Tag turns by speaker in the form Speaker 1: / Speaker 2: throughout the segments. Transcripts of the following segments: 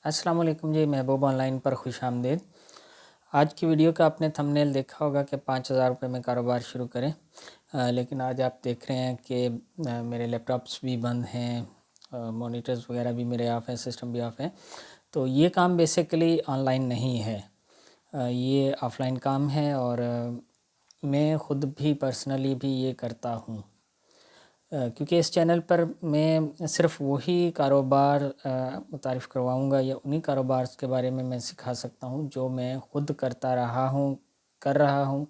Speaker 1: السلام علیکم جی، محبوب آن لائن پر خوش آمدید۔ آج کی ویڈیو کا آپ نے تھمبنیل دیکھا ہوگا کہ 5,000 روپے میں کاروبار شروع کریں، لیکن آج آپ دیکھ رہے ہیں کہ میرے لیپ ٹاپس بھی بند ہیں، مانیٹرز وغیرہ بھی میرے آف ہیں، سسٹم بھی آف ہے۔ تو یہ کام بیسیکلی آن لائن نہیں ہے، یہ آف لائن کام ہے، اور میں خود بھی پرسنلی بھی یہ کرتا ہوں، کیونکہ اس چینل پر میں صرف وہی کاروبار متعارف کرواؤں گا یا انہی کاروبار کے بارے میں سکھا سکتا ہوں جو میں خود کرتا رہا ہوں، کر رہا ہوں،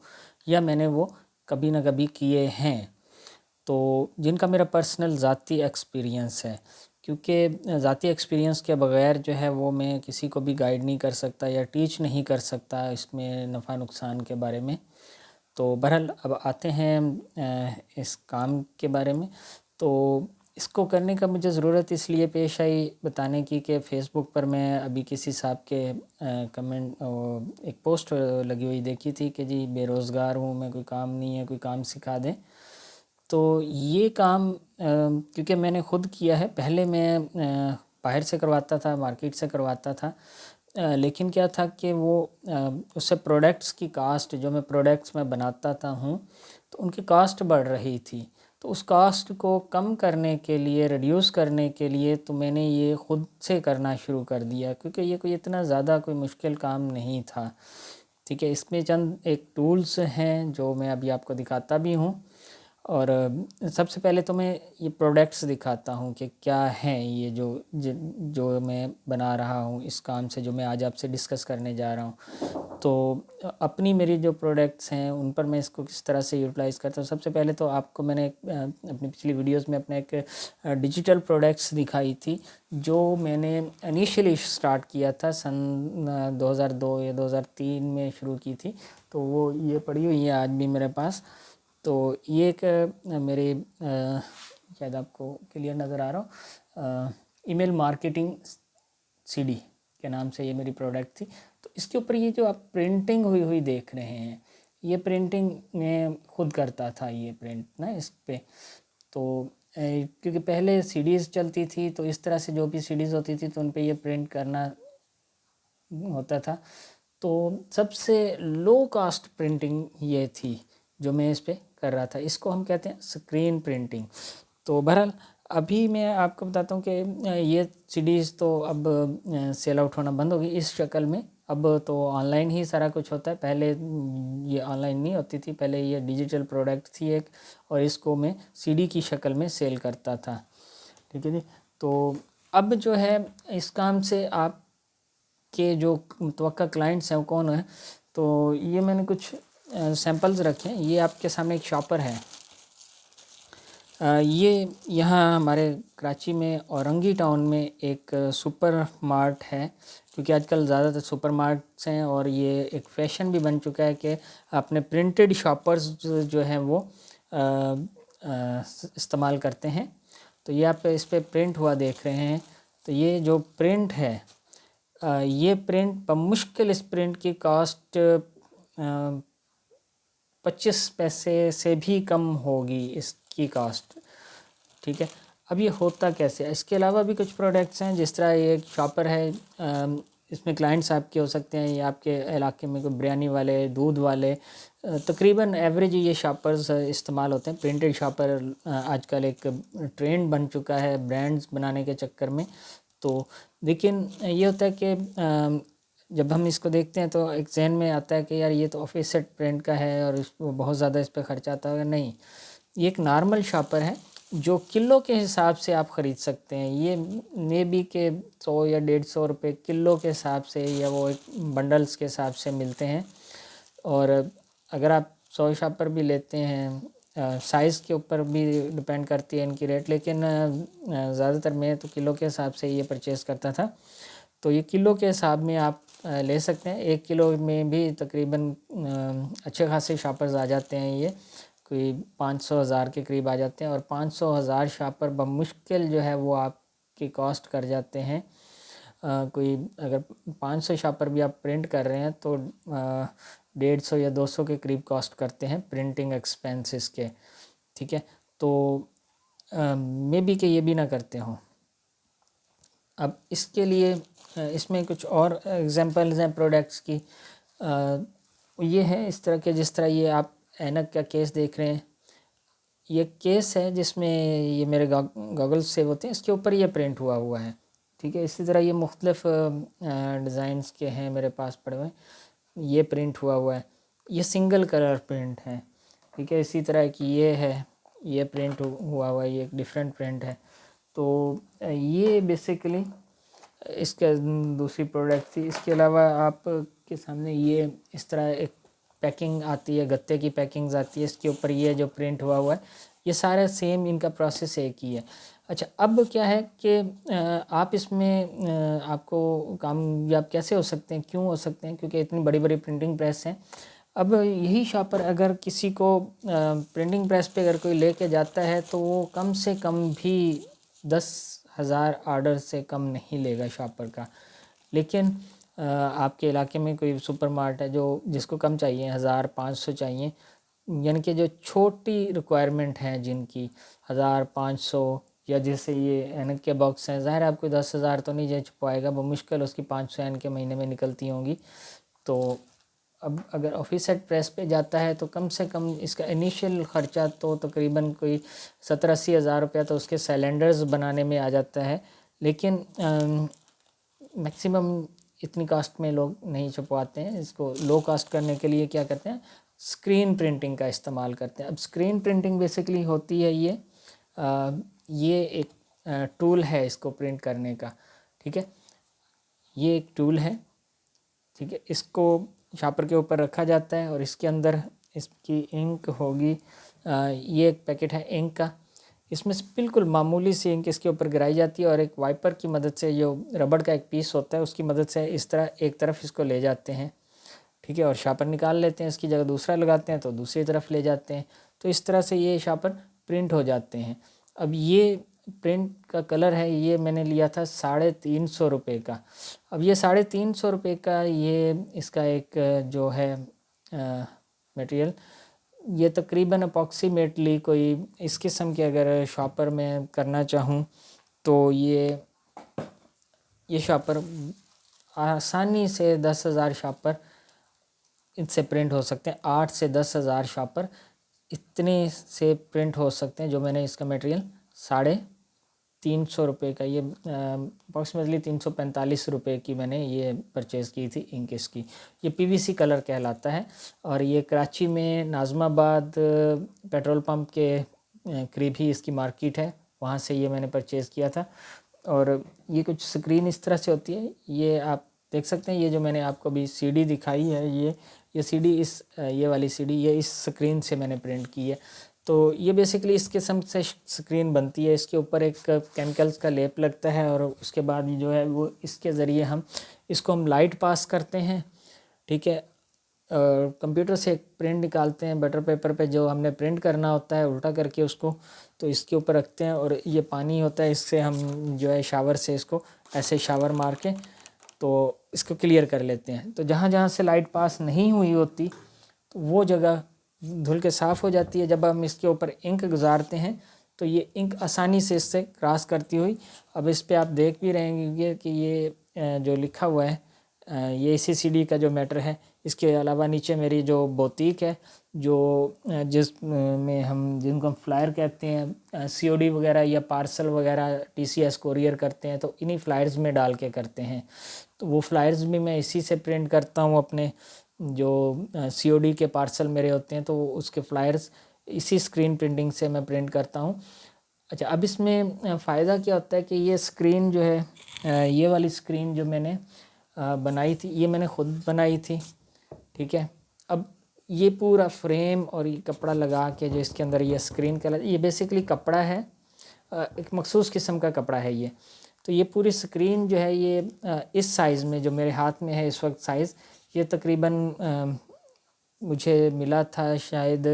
Speaker 1: یا میں نے وہ کبھی نہ کبھی کیے ہیں، تو جن کا میرا پرسنل ذاتی ایکسپیرینس ہے، کیونکہ ذاتی ایکسپیرینس کے بغیر جو ہے وہ میں کسی کو بھی گائیڈ نہیں کر سکتا یا ٹیچ نہیں کر سکتا اس میں نفع نقصان کے بارے میں۔ تو بہرحال اب آتے ہیں اس کام کے بارے میں۔ تو اس کو کرنے کا مجھے ضرورت اس لیے پیش آئی بتانے کی کہ فیس بک پر میں ابھی کسی صاحب کے کمنٹ ایک پوسٹ لگی ہوئی دیکھی تھی کہ جی بے روزگار ہوں میں، کوئی کام نہیں ہے، کوئی کام سکھا دیں۔ تو یہ کام کیونکہ میں نے خود کیا ہے، پہلے میں باہر سے کرواتا تھا، مارکیٹ سے کرواتا تھا، لیکن کیا تھا کہ وہ اس سے پروڈکٹس کی کاسٹ، جو میں پروڈکٹس میں بناتا تھا ہوں تو ان کی کاسٹ بڑھ رہی تھی، تو اس کاسٹ کو کم کرنے کے لیے، ریڈیوس کرنے کے لیے تو میں نے یہ خود سے کرنا شروع کر دیا، کیونکہ یہ کوئی اتنا زیادہ کوئی مشکل کام نہیں تھا، ٹھیک ہے۔ اس میں چند ایک ٹولز ہیں جو میں ابھی آپ کو دکھاتا بھی ہوں، اور سب سے پہلے تو میں یہ پروڈکٹس دکھاتا ہوں کہ کیا ہیں یہ جو میں بنا رہا ہوں اس کام سے، جو میں آج آپ سے ڈسکس کرنے جا رہا ہوں۔ تو اپنی میری جو پروڈکٹس ہیں ان پر میں اس کو کس طرح سے یوٹیلائز کرتا ہوں۔ سب سے پہلے تو آپ کو میں نے اپنی پچھلی ویڈیوز میں اپنا ایک ڈیجیٹل پروڈکٹس دکھائی تھی جو میں نے انیشلی سٹارٹ کیا تھا سن 2002 یا 2003 میں شروع کی تھی، تو وہ یہ پڑی ہوئی ہے آج بھی میرے پاس۔ تو یہ ایک میرے شاید آپ کو کلیئر نظر آ رہا ہو، ای میل مارکیٹنگ سی ڈی کے نام سے یہ میری پروڈکٹ تھی۔ تو اس کے اوپر یہ جو آپ پرنٹنگ ہوئی دیکھ رہے ہیں، یہ پرنٹنگ میں خود کرتا تھا، یہ پرنٹ نا اس پہ۔ تو کیونکہ پہلے سی ڈیز چلتی تھی تو اس طرح سے جو بھی سی ڈیز ہوتی تھی تو ان پہ یہ پرنٹ کرنا ہوتا تھا، تو سب سے لو کاسٹ پرنٹنگ یہ تھی جو میں اس پہ کر رہا تھا، اس کو ہم کہتے ہیں اسکرین پرنٹنگ۔ تو بہرحال ابھی میں آپ کو بتاتا ہوں کہ یہ سی ڈیز تو اب سیل آؤٹ ہونا بند ہوگی اس شکل میں، اب تو آن لائن ہی سارا کچھ ہوتا ہے، پہلے یہ آن لائن نہیں ہوتی تھی، پہلے یہ ڈیجیٹل پروڈکٹ تھی ایک، اور اس کو میں سی ڈی کی شکل میں سیل کرتا تھا، ٹھیک ہے جی۔ تو اب جو ہے اس کام سے آپ کے جو متوقع کلائنٹس ہیں وہ کون ہیں، تو یہ میں نے کچھ سیمپلز رکھے ہیں۔ یہ آپ کے سامنے ایک شاپر ہے، یہ یہاں ہمارے کراچی میں اورنگی ٹاؤن میں ایک سپر مارٹ ہے، کیونکہ آج کل زیادہ تر سپر مارٹس ہیں اور یہ ایک فیشن بھی بن چکا ہے کہ اپنے پرنٹڈ شاپرز جو ہیں وہ استعمال کرتے ہیں۔ تو یہ آپ اس پہ پرنٹ ہوا دیکھ رہے ہیں، تو یہ جو پرنٹ ہے، یہ پرنٹ بمشکل اس پرنٹ کی کاسٹ 25 پیسے سے بھی کم ہوگی اس کی کاسٹ، ٹھیک ہے۔ اب یہ ہوتا کیسے ہے؟ اس کے علاوہ بھی کچھ پروڈکٹس ہیں، جس طرح یہ ایک شاپر ہے، اس میں کلائنٹس آپ کے ہو سکتے ہیں، یا آپ کے علاقے میں کوئی بریانی والے، دودھ والے، تقریباً ایوریج یہ شاپرز استعمال ہوتے ہیں۔ پرنٹڈ شاپر آج کل ایک ٹرینڈ بن چکا ہے برانڈز بنانے کے چکر میں۔ تو لیکن یہ ہوتا ہے کہ جب ہم اس کو دیکھتے ہیں تو ایک ذہن میں آتا ہے کہ یار یہ تو آفس سیٹ پرنٹ کا ہے اور اس کو بہت زیادہ اس پہ خرچہ آتا ہوگا۔ نہیں، یہ ایک نارمل شاپر ہے جو کلو کے حساب سے آپ خرید سکتے ہیں۔ یہ مے بی کہ 100 یا 150 روپے کلو کے حساب سے، یا وہ ایک بنڈلز کے حساب سے ملتے ہیں، اور اگر آپ 100 شاپر بھی لیتے ہیں، سائز کے اوپر بھی ڈپینڈ کرتی ہے ان کی ریٹ، لیکن زیادہ تر میں تو کلو کے حساب سے یہ پرچیز کرتا تھا۔ تو یہ کلو کے حساب میں آپ لے سکتے ہیں، 1 کلو میں بھی تقریباً اچھے خاصے شاپرز آ جاتے ہیں، یہ کوئی 500,000 کے قریب آ جاتے ہیں، اور 500,000 شاپر بمشکل جو ہے وہ آپ کی کاسٹ کر جاتے ہیں، کوئی اگر 500 شاپر بھی آپ پرنٹ کر رہے ہیں تو 150 یا 200 کے قریب کاسٹ کرتے ہیں پرنٹنگ ایکسپینسز کے، ٹھیک ہے۔ تو مے بی کہ یہ بھی نہ کرتے ہوں۔ اب اس کے لیے اس میں کچھ اور ایگزامپلز ہیں پروڈکٹس کی. یہ ہے اس طرح کے، جس طرح یہ آپ اینک کا کیس دیکھ رہے ہیں. یہ کیس ہے جس میں یہ میرے گاگلز سیو ہوتے ہیں، اس کے اوپر یہ پرنٹ ہوا ہے. ٹھیک ہے، اسی طرح یہ مختلف ڈیزائنز کے ہیں میرے پاس پڑے ہوئے. یہ پرنٹ ہوا ہے، یہ سنگل کلر پرنٹ ہے. ٹھیک ہے، اسی طرح کہ یہ ہے، یہ پرنٹ ہوا ہے، یہ ایک ڈیفرنٹ پرنٹ ہے. تو یہ بیسیکلی اس کا دوسری پروڈکٹ تھی. اس کے علاوہ آپ کے سامنے یہ اس طرح ایک پیکنگ آتی ہے، گتے کی پیکنگز آتی ہے، اس کے اوپر یہ جو پرنٹ ہوا ہے، یہ سارا سیم، ان کا پروسیس ایک ہی ہے. اچھا، اب کیا ہے کہ آپ اس میں آپ کو کامیاب کیسے ہو سکتے ہیں، کیوں ہو سکتے ہیں؟ کیونکہ اتنی بڑی بڑی پرنٹنگ پریس ہیں. اب یہی شاپر اگر کسی کو پرنٹنگ پریس پہ اگر کوئی لے کے جاتا ہے تو وہ کم سے کم بھی 10,000 آرڈر سے کم نہیں لے گا شاپر کا. لیکن آپ کے علاقے میں کوئی سپر مارٹ ہے جس کو کم چاہیے، 1,500 چاہیے، یعنی کہ جو چھوٹی ریکوائرمنٹ ہیں جن کی 1,500، یا جیسے یہ اینک کے باکس ہیں، ظاہر آپ کو 10,000 تو نہیں چھپوائے گا، بمشکل اس کی 500 اینک کے مہینے میں نکلتی ہوں گی. تو اب اگر آفس سیٹ پریس پہ جاتا ہے تو کم سے کم اس کا انیشیل خرچہ تو تقریباً کوئی 70-80 ہزار روپیہ تو اس کے سیلنڈرز بنانے میں آ جاتا ہے. لیکن میکسیمم اتنی کاسٹ میں لوگ نہیں چھپواتے ہیں. اس کو لو کاسٹ کرنے کے لیے کیا کرتے ہیں، اسکرین پرنٹنگ کا استعمال کرتے ہیں. اب اسکرین پرنٹنگ بیسیکلی ہوتی ہے یہ ایک ٹول ہے اس کو پرنٹ کرنے کا. ٹھیک ہے، یہ ایک ٹول ہے. ٹھیک ہے، اس کو شاپر کے اوپر رکھا جاتا ہے اور اس کے اندر اس کی انک ہوگی. یہ ایک پیکٹ ہے انک کا، اس میں سے بالکل معمولی سی انک اس کے اوپر گرائی جاتی ہے اور ایک وائپر کی مدد سے، جو ربڑ کا ایک پیس ہوتا ہے اس کی مدد سے اس طرح ایک طرف اس کو لے جاتے ہیں. ٹھیک ہے، اور شاپر نکال لیتے ہیں، اس کی جگہ دوسرا لگاتے ہیں تو دوسری طرف لے جاتے ہیں. تو اس طرح سے یہ شاپر پرنٹ ہو جاتے ہیں. اب یہ پرنٹ کا کلر ہے، یہ میں نے لیا تھا 350 روپے کا. اب یہ 350 روپے کا یہ اس کا ایک جو ہے میٹیریل، یہ تقریباً اپروکسیمیٹلی کوئی اس قسم کے اگر شاپر میں کرنا چاہوں تو یہ شاپر آسانی سے 10,000 شاپر اس سے پرنٹ ہو سکتے ہیں. 8 سے 10,000 شاپر اتنے سے پرنٹ ہو سکتے ہیں. جو میں نے اس کا میٹیریل 350 روپے کا، یہ اپروکسیمیٹلی 345 روپے کی میں نے یہ پرچیز کی تھی انک اس کی. یہ PVC کلر کہلاتا ہے اور یہ کراچی میں ناظم آباد پیٹرول پمپ کے قریب ہی اس کی مارکیٹ ہے، وہاں سے یہ میں نے پرچیز کیا تھا. اور یہ کچھ سکرین اس طرح سے ہوتی ہے، یہ آپ دیکھ سکتے ہیں. یہ جو میں نے آپ کو ابھی CD دکھائی ہے، یہ CD یہ والی CD یہ اس سکرین سے میں نے پرنٹ کی ہے. تو یہ بیسیکلی اس قسم سے سکرین بنتی ہے. اس کے اوپر ایک کیمیکلز کا لیپ لگتا ہے اور اس کے بعد جو ہے وہ اس کے ذریعے اس کو ہم لائٹ پاس کرتے ہیں. ٹھیک ہے، کمپیوٹر سے ایک پرنٹ نکالتے ہیں بٹر پیپر پہ، جو ہم نے پرنٹ کرنا ہوتا ہے الٹا کر کے اس کو، تو اس کے اوپر رکھتے ہیں اور یہ پانی ہوتا ہے، اس سے ہم جو ہے شاور سے اس کو ایسے شاور مار کے تو اس کو کلیئر کر لیتے ہیں. تو جہاں جہاں سے لائٹ پاس نہیں ہوئی ہوتی تو وہ جگہ دھل کے صاف ہو جاتی ہے. جب ہم اس کے اوپر انک گزارتے ہیں تو یہ انک آسانی سے اس سے کراس کرتی ہوئی، اب اس پہ آپ دیکھ بھی رہے ہیں کہ یہ جو لکھا ہوا ہے یہ اسی CD کا جو میٹر ہے. اس کے علاوہ نیچے میری جو بوتیک ہے، جو جس میں جن کو ہم فلائر کہتے ہیں، COD وغیرہ یا پارسل وغیرہ TCS کوریئر کرتے ہیں تو انہی فلائرز میں ڈال کے کرتے ہیں. تو وہ فلائرز بھی میں اسی سے پرنٹ کرتا ہوں. اپنے جو COD کے پارسل میرے ہوتے ہیں تو اس کے فلائرز اسی اسکرین پرنٹنگ سے میں پرنٹ کرتا ہوں. اچھا، اب اس میں فائدہ کیا ہوتا ہے کہ یہ اسکرین جو ہے، یہ والی اسکرین جو میں نے بنائی تھی، یہ میں نے خود بنائی تھی. ٹھیک ہے، اب یہ پورا فریم اور یہ کپڑا لگا کے جو اس کے اندر یہ اسکرین کا یہ بیسیکلی کپڑا ہے، ایک مخصوص قسم کا کپڑا ہے یہ. تو یہ پوری اسکرین جو ہے یہ اس سائز میں جو میرے ہاتھ میں ہے اس وقت سائز، یہ تقریباً مجھے ملا تھا شاید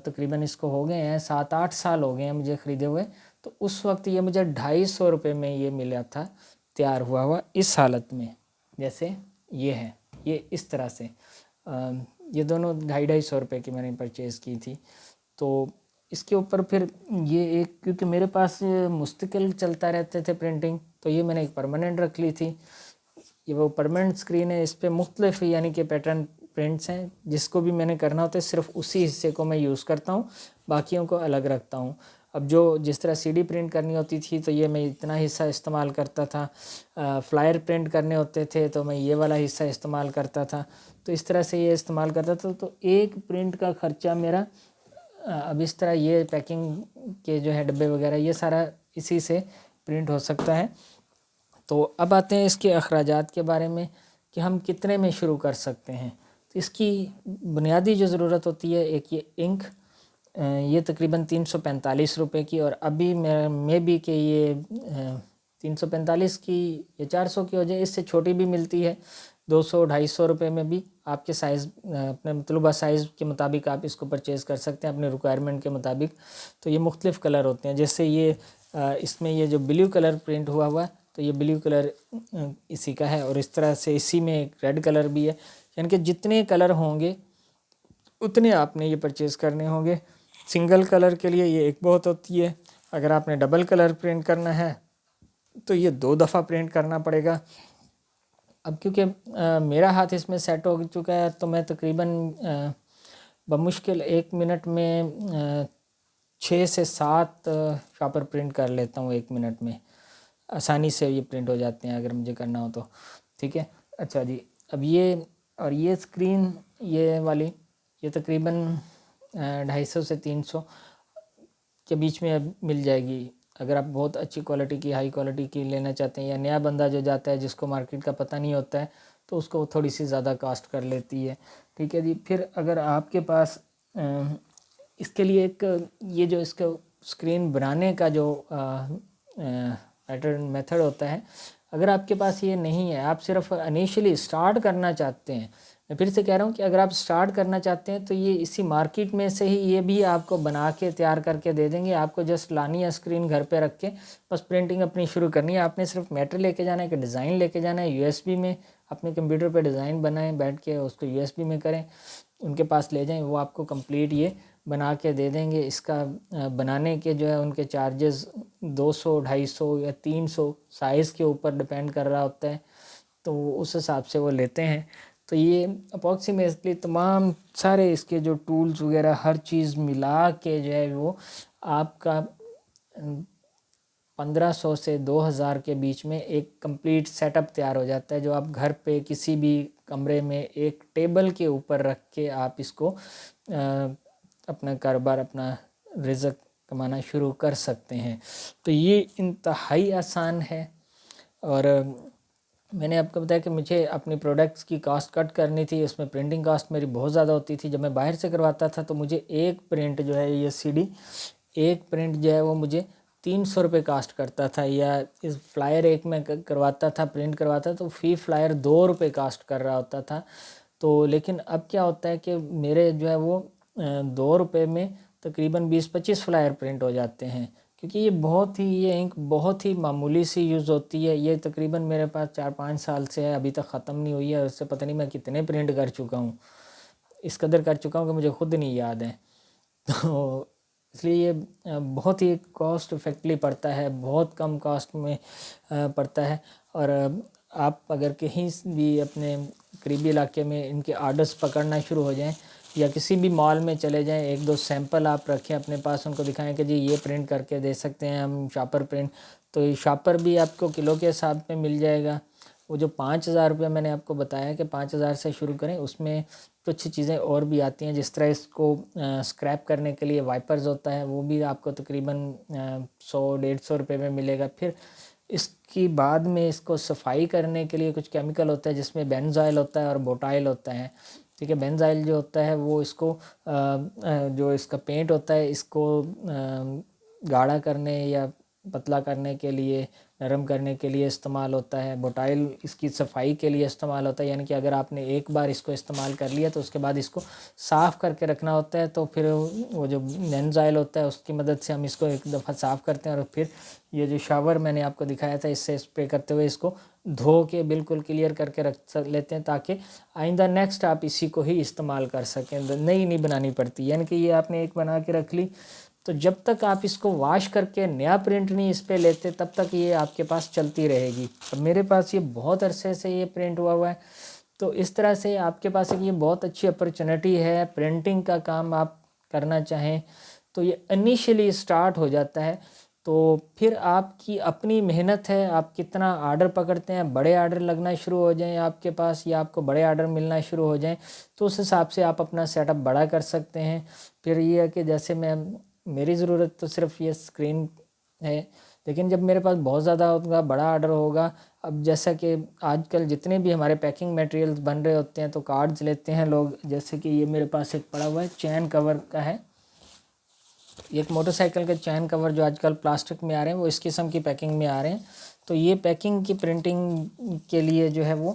Speaker 1: تقریباً اس کو ہو گئے ہیں 7-8 سال ہو گئے ہیں مجھے خریدے ہوئے. تو اس وقت یہ مجھے 250 روپے میں یہ ملا تھا تیار ہوا اس حالت میں، جیسے یہ ہے، یہ اس طرح سے. یہ دونوں 250 روپے کی میں نے پرچیز کی تھی. تو اس کے اوپر پھر یہ ایک، کیونکہ میرے پاس مستقل چلتا رہتے تھے پرنٹنگ، تو یہ میں نے ایک پرماننٹ رکھ لی تھی. یہ وہ پرماننٹ اسکرین ہے، اس پہ مختلف یعنی کہ پیٹرن پرنٹس ہیں. جس کو بھی میں نے کرنا ہوتا ہے صرف اسی حصے کو میں یوز کرتا ہوں، باقیوں کو الگ رکھتا ہوں. اب جس طرح سی ڈی پرنٹ کرنی ہوتی تھی تو یہ میں اتنا حصہ استعمال کرتا تھا. فلائر پرنٹ کرنے ہوتے تھے تو میں یہ والا حصہ استعمال کرتا تھا. تو اس طرح سے یہ استعمال کرتا تھا. تو ایک پرنٹ کا خرچہ میرا اب اس طرح یہ پیکنگ کے جو ہے ڈبے وغیرہ یہ سارا اسی سے پرنٹ ہو سکتا ہے. تو اب آتے ہیں اس کے اخراجات کے بارے میں کہ ہم کتنے میں شروع کر سکتے ہیں. تو اس کی بنیادی جو ضرورت ہوتی ہے، ایک یہ انک، یہ تقریباً 345 روپے کی، اور ابھی میں بھی کہ یہ 345 کی یا 400 کی ہو جائے، اس سے چھوٹی بھی ملتی ہے 200-250 روپے میں بھی. آپ کے سائز، اپنے مطلوبہ سائز کے مطابق آپ اس کو پرچیز کر سکتے ہیں اپنے ریکوائرمنٹ کے مطابق. تو یہ مختلف کلر ہوتے ہیں، جیسے یہ اس میں یہ جو بلیو کلر پرنٹ ہوا ہے تو یہ بلیو کلر اسی کا ہے، اور اس طرح سے اسی میں ایک ریڈ کلر بھی ہے. یعنی کہ جتنے کلر ہوں گے اتنے آپ نے یہ پرچیز کرنے ہوں گے. سنگل کلر کے لیے یہ ایک بہت ہوتی ہے. اگر آپ نے ڈبل کلر پرنٹ کرنا ہے تو یہ 2 دفعہ پرنٹ کرنا پڑے گا. اب کیونکہ میرا ہاتھ اس میں سیٹ ہو چکا ہے تو میں تقریباً بمشکل 1 منٹ میں 6 سے 7 شاپر پرنٹ کر لیتا ہوں 1 منٹ میں. آسانی سے یہ پرنٹ ہو جاتے ہیں اگر مجھے کرنا ہو تو. ٹھیک ہے. اچھا جی، اب یہ اسکرین یہ والی یہ تقریباً 250 سے 300 کے بیچ میں اب مل جائے گی. اگر آپ بہت اچھی کوالٹی کی، ہائی کوالٹی کی لینا چاہتے ہیں، یا نیا بندہ جو جاتا ہے جس کو مارکیٹ کا پتہ نہیں ہوتا ہے تو اس کو تھوڑی سی زیادہ کاسٹ کر لیتی ہے. ٹھیک ہے جی. پھر اگر آپ کے پاس اس کے لیے ایک یہ جو اس کو اسکرین بنانے کا جو پیٹرن میتھڈ ہوتا ہے، اگر آپ کے پاس یہ نہیں ہے، آپ صرف انیشلی اسٹارٹ کرنا چاہتے ہیں، میں پھر سے کہہ رہا ہوں کہ اگر آپ اسٹارٹ کرنا چاہتے ہیں تو یہ اسی مارکیٹ میں سے ہی یہ بھی آپ کو بنا کے تیار کر کے دے دیں گے. آپ کو جسٹ لانی ہے اسکرین گھر پہ رکھ کے، بس پرنٹنگ اپنی شروع کرنی ہے. آپ نے صرف میٹر لے کے جانا ہے کہ ڈیزائن لے کے جانا ہے، یو ایس بی میں اپنے کمپیوٹر پہ ڈیزائن بنائیں، بیٹھ کے اس کو یو ایس بی میں کریں، ان کے پاس لے جائیں، وہ آپ کو کمپلیٹ یہ بنا کے دے دیں گے. اس کا بنانے کے جو ہے ان کے چارجز 200 250 یا 300 سائز کے اوپر ڈپینڈ کر رہا ہوتا ہے، تو اس حساب سے وہ لیتے ہیں. تو یہ اپروکسیمیٹلی تمام سارے اس کے جو ٹولز وغیرہ ہر چیز ملا کے جو ہے وہ آپ کا 1500 سے 2000 کے بیچ میں ایک کمپلیٹ سیٹ اپ تیار ہو جاتا ہے، جو آپ گھر پہ کسی بھی کمرے میں ایک ٹیبل کے اوپر رکھ کے آپ اس کو اپنا کاروبار، اپنا رزق کمانا شروع کر سکتے ہیں. تو یہ انتہائی آسان ہے. اور میں نے آپ کو بتایا کہ مجھے اپنی پروڈکٹس کی کاسٹ کٹ کرنی تھی. اس میں پرنٹنگ کاسٹ میری بہت زیادہ ہوتی تھی. جب میں باہر سے کرواتا تھا تو مجھے ایک پرنٹ جو ہے یہ سی ڈی ایک پرنٹ جو ہے وہ مجھے 300 روپے کاسٹ کرتا تھا. یا اس فلائر ایک میں کرواتا تھا، پرنٹ کرواتا تو فی فلائر 2 روپے کاسٹ کر رہا ہوتا تھا. تو لیکن اب کیا ہوتا ہے کہ میرے جو ہے وہ 2 روپے میں تقریباً 20-25 فلائر پرنٹ ہو جاتے ہیں، کیونکہ یہ انک بہت ہی معمولی سی یوز ہوتی ہے. یہ تقریباً میرے پاس 4-5 سال سے ہے، ابھی تک ختم نہیں ہوئی ہے، اور اس سے پتہ نہیں میں کتنے پرنٹ کر چکا ہوں. اس قدر کر چکا ہوں کہ مجھے خود نہیں یاد ہے. تو اس لیے یہ بہت ہی کاسٹ افیکٹلی پڑتا ہے، بہت کم کاسٹ میں پڑتا ہے. اور آپ اگر کہیں بھی اپنے قریبی علاقے میں ان کے آرڈرز پکڑنا شروع ہو جائیں، یا کسی بھی مال میں چلے جائیں، 1-2 سیمپل آپ رکھیں اپنے پاس، ان کو دکھائیں کہ جی یہ پرنٹ کر کے دے سکتے ہیں ہم شاپر پرنٹ. تو یہ شاپر بھی آپ کو کلو کے حساب میں مل جائے گا. وہ جو 5000 روپے میں نے آپ کو بتایا کہ 5000 سے شروع کریں، اس میں کچھ چیزیں اور بھی آتی ہیں. جس طرح اس کو اسکریپ کرنے کے لیے وائپرز ہوتا ہے، وہ بھی آپ کو تقریباً 100-150 روپے میں ملے گا. پھر اس کی بعد میں اس کو صفائی کرنے کے لیے کچھ کیمیکل ہوتا ہے، جس میں بینزائل ہوتا ہے اور بوٹائل ہوتا ہے. ٹھیک ہے. بینزائل جو ہوتا ہے وہ اس کو جو اس کا پینٹ ہوتا ہے اس کو گاڑھا کرنے یا پتلا کرنے کے لیے، نرم کرنے کے لیے استعمال ہوتا ہے. بوٹائل اس کی صفائی کے لیے استعمال ہوتا ہے. یعنی کہ اگر آپ نے ایک بار اس کو استعمال کر لیا تو اس کے بعد اس کو صاف کر کے رکھنا ہوتا ہے. تو پھر وہ جو بینزائل ہوتا ہے اس کی مدد سے ہم اس کو ایک دفعہ صاف کرتے ہیں، اور پھر یہ جو شاور میں نے آپ کو دکھایا تھا اس سے اسپرے کرتے ہوئے اس کو دھو کے بالکل کلیئر کر کے رکھ لیتے ہیں، تاکہ آئندہ نیکسٹ آپ اسی کو ہی استعمال کر سکیں، نئی نہیں بنانی پڑتی. یعنی کہ یہ آپ نے ایک بنا کے رکھ لی تو جب تک آپ اس کو واش کر کے نیا پرنٹ نہیں اس پہ لیتے تب تک یہ آپ کے پاس چلتی رہے گی. اب میرے پاس یہ بہت عرصے سے یہ پرنٹ ہوا ہے. تو اس طرح سے آپ کے پاس ایک یہ بہت اچھی اپرچونٹی ہے. پرنٹنگ کا کام آپ کرنا چاہیں تو یہ انیشلی اسٹارٹ ہو جاتا ہے. تو پھر آپ کی اپنی محنت ہے, آپ کتنا آرڈر پکڑتے ہیں. بڑے آرڈر لگنا شروع ہو جائیں آپ کے پاس یا آپ کو بڑے آرڈر ملنا شروع ہو جائیں تو اس حساب سے آپ اپنا سیٹ اپ بڑا کر سکتے ہیں. پھر یہ ہے کہ جیسے میری ضرورت تو صرف یہ اسکرین ہے, لیکن جب میرے پاس بہت زیادہ ہوگا, بڑا آرڈر ہوگا, اب جیسا کہ آج کل جتنے بھی ہمارے پیکنگ میٹیریلز بن رہے ہوتے ہیں تو کارڈز لیتے ہیں لوگ. جیسے کہ یہ میرے پاس ایک پڑا ہوا ہے چین کور کا ہے, ایک موٹر سائیکل کے چین کور جو آج کل پلاسٹک میں آ رہے ہیں وہ اس قسم کی پیکنگ میں آ رہے ہیں. تو یہ پیکنگ کی پرنٹنگ کے لیے جو ہے وہ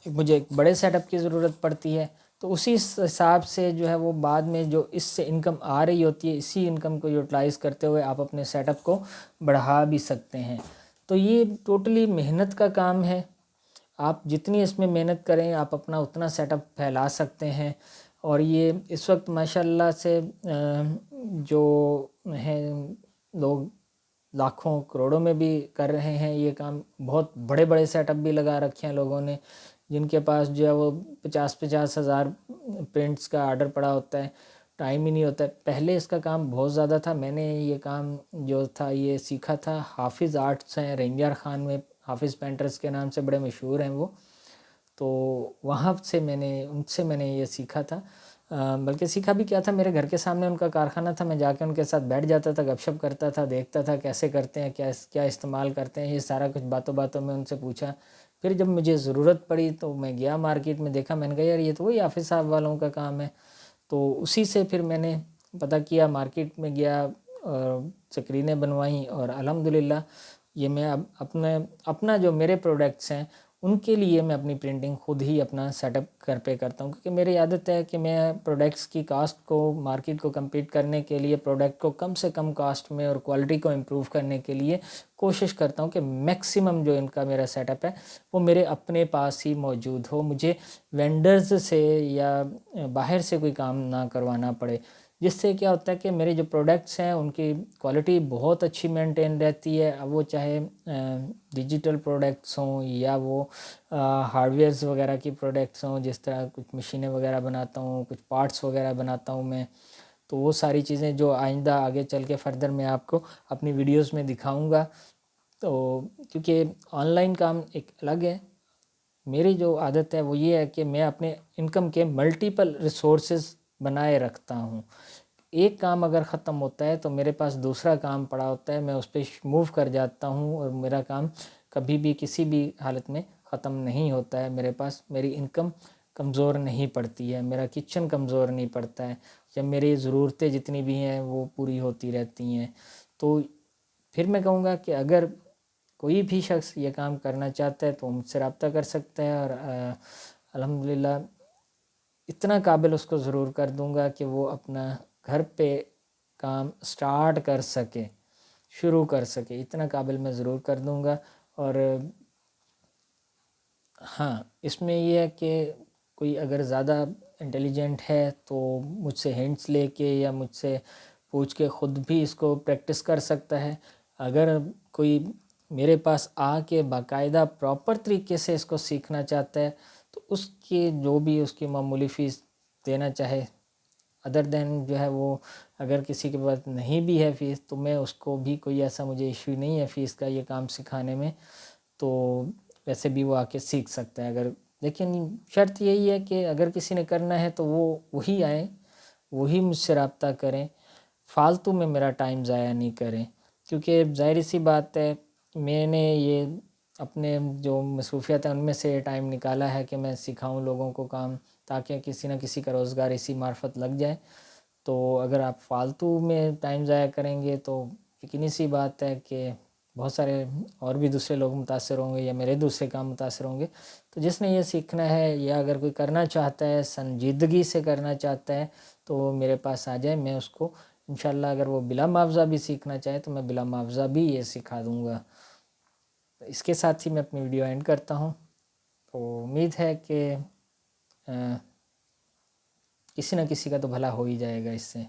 Speaker 1: مجھے ایک بڑے سیٹ اپ کی ضرورت پڑتی ہے. تو اسی حساب سے جو ہے وہ بعد میں جو اس سے انکم آ رہی ہوتی ہے اسی انکم کو یوٹیلائز کرتے ہوئے آپ اپنے سیٹ اپ کو بڑھا بھی سکتے ہیں. تو یہ ٹوٹلی محنت کا کام ہے. آپ جتنی اس میں محنت کریں آپ اپنا اتنا سیٹ اپ پھیلا سکتے ہیں. اور یہ اس وقت ماشاءاللہ سے جو ہیں لوگ لاکھوں کروڑوں میں بھی کر رہے ہیں یہ کام. بہت بڑے بڑے سیٹ اپ بھی لگا رکھے ہیں لوگوں نے, جن کے پاس جو ہے وہ 50 ہزار پرنٹس کا آرڈر پڑا ہوتا ہے, ٹائم ہی نہیں ہوتا ہے. پہلے اس کا کام بہت زیادہ تھا. میں نے یہ کام جو تھا یہ سیکھا تھا حافظ آرٹس ہیں رنجار خان میں, حافظ پینٹرز کے نام سے بڑے مشہور ہیں وہ. تو وہاں سے ان سے میں نے یہ سیکھا تھا. بلکہ سیکھا بھی کیا تھا, میرے گھر کے سامنے ان کا کارخانہ تھا. میں جا کے ان کے ساتھ بیٹھ جاتا تھا, گپ شپ کرتا تھا, دیکھتا تھا کیسے کرتے ہیں, کیا استعمال کرتے ہیں. یہ سارا کچھ باتوں باتوں میں ان سے پوچھا. پھر جب مجھے ضرورت پڑی تو میں گیا مارکیٹ میں, دیکھا, میں نے کہا یار یہ تو وہی حافظ صاحب والوں کا کام ہے. تو اسی سے پھر میں نے پتہ کیا, مارکیٹ میں گیا اور سکرینیں بنوائیں, اور الحمدللہ یہ میں اب اپنا جو میرے پروڈکٹس ہیں ان کے لیے میں اپنی پرنٹنگ خود ہی اپنا سیٹ اپ گھر پہ کرتا ہوں. کیونکہ میری عادت ہے کہ میں پروڈکٹس کی کاسٹ کو مارکیٹ کو کمپیٹ کرنے کے لیے پروڈکٹ کو کم سے کم کاسٹ میں اور کوالٹی کو امپروو کرنے کے لیے کوشش کرتا ہوں کہ میکسیمم جو ان کا میرا سیٹ اپ ہے وہ میرے اپنے پاس ہی موجود ہو, مجھے وینڈرز سے یا باہر سے کوئی کام نہ کروانا پڑے. جس سے کیا ہوتا ہے کہ میرے جو پروڈکٹس ہیں ان کی کوالٹی بہت اچھی مینٹین رہتی ہے. اب وہ چاہے ڈیجیٹل پروڈکٹس ہوں یا وہ ہارڈ ویئرز وغیرہ کی پروڈکٹس ہوں, جس طرح کچھ مشینیں وغیرہ بناتا ہوں, کچھ پارٹس وغیرہ بناتا ہوں میں. تو وہ ساری چیزیں جو آئندہ آگے چل کے فردر میں آپ کو اپنی ویڈیوز میں دکھاؤں گا. تو کیونکہ آن لائن کام ایک الگ ہے, میری جو عادت ہے وہ یہ ہے کہ میں اپنے انکم کے ملٹیپل ریسورسز بنائے رکھتا ہوں. ایک کام اگر ختم ہوتا ہے تو میرے پاس دوسرا کام پڑا ہوتا ہے, میں اس پہ موو کر جاتا ہوں اور میرا کام کبھی بھی کسی بھی حالت میں ختم نہیں ہوتا ہے. میرے پاس میری انکم کمزور نہیں پڑتی ہے, میرا کچن کمزور نہیں پڑتا ہے, یا میری ضرورتیں جتنی بھی ہیں وہ پوری ہوتی رہتی ہیں. تو پھر میں کہوں گا کہ اگر کوئی بھی شخص یہ کام کرنا چاہتا ہے تو مجھ سے رابطہ کر سکتا ہے, اور الحمدللہ اتنا قابل اس کو ضرور کر دوں گا کہ وہ اپنا گھر پہ کام سٹارٹ کر سکے, شروع کر سکے. اتنا قابل میں ضرور کر دوں گا. اور ہاں, اس میں یہ ہے کہ کوئی اگر زیادہ انٹیلیجنٹ ہے تو مجھ سے ہنٹس لے کے یا مجھ سے پوچھ کے خود بھی اس کو پریکٹس کر سکتا ہے. اگر کوئی میرے پاس آ کے باقاعدہ پراپر طریقے سے اس کو سیکھنا چاہتا ہے تو اس کی جو بھی اس کی معمولی فیس دینا چاہے, ادر دین جو ہے وہ اگر کسی کے پاس نہیں بھی ہے فیس تو میں اس کو بھی کوئی ایسا مجھے ایشو نہیں ہے فیس کا یہ کام سکھانے میں, تو ویسے بھی وہ آ کے سیکھ سکتا ہے. لیکن شرط یہی ہے کہ اگر کسی نے کرنا ہے تو وہ وہی آئیں, وہی مجھ سے رابطہ کریں, فالتو میں میرا ٹائم ضائع نہیں کریں. کیونکہ ظاہر سی بات ہے میں نے یہ اپنے جو مصروفیات ہیں ان میں سے ٹائم نکالا ہے کہ میں سکھاؤں لوگوں کو کام, تاکہ کسی نہ کسی کا روزگار اسی معرفت لگ جائے. تو اگر آپ فالتو میں ٹائم ضائع کریں گے تو یقینی سی بات ہے کہ بہت سارے اور بھی دوسرے لوگ متاثر ہوں گے یا میرے دوسرے کام متاثر ہوں گے. تو جس نے یہ سیکھنا ہے یا اگر کوئی کرنا چاہتا ہے, سنجیدگی سے کرنا چاہتا ہے, تو وہ میرے پاس آ جائے. میں اس کو انشاءاللہ اگر وہ بلا معاوضہ بھی سیکھنا چاہے تو میں بلا معاوضہ بھی یہ سکھا دوں گا. اس کے ساتھ ہی میں اپنی ویڈیو اینڈ کرتا ہوں. تو امید ہے کہ کسی نہ کسی کا تو بھلا ہو ہی جائے گا اس سے.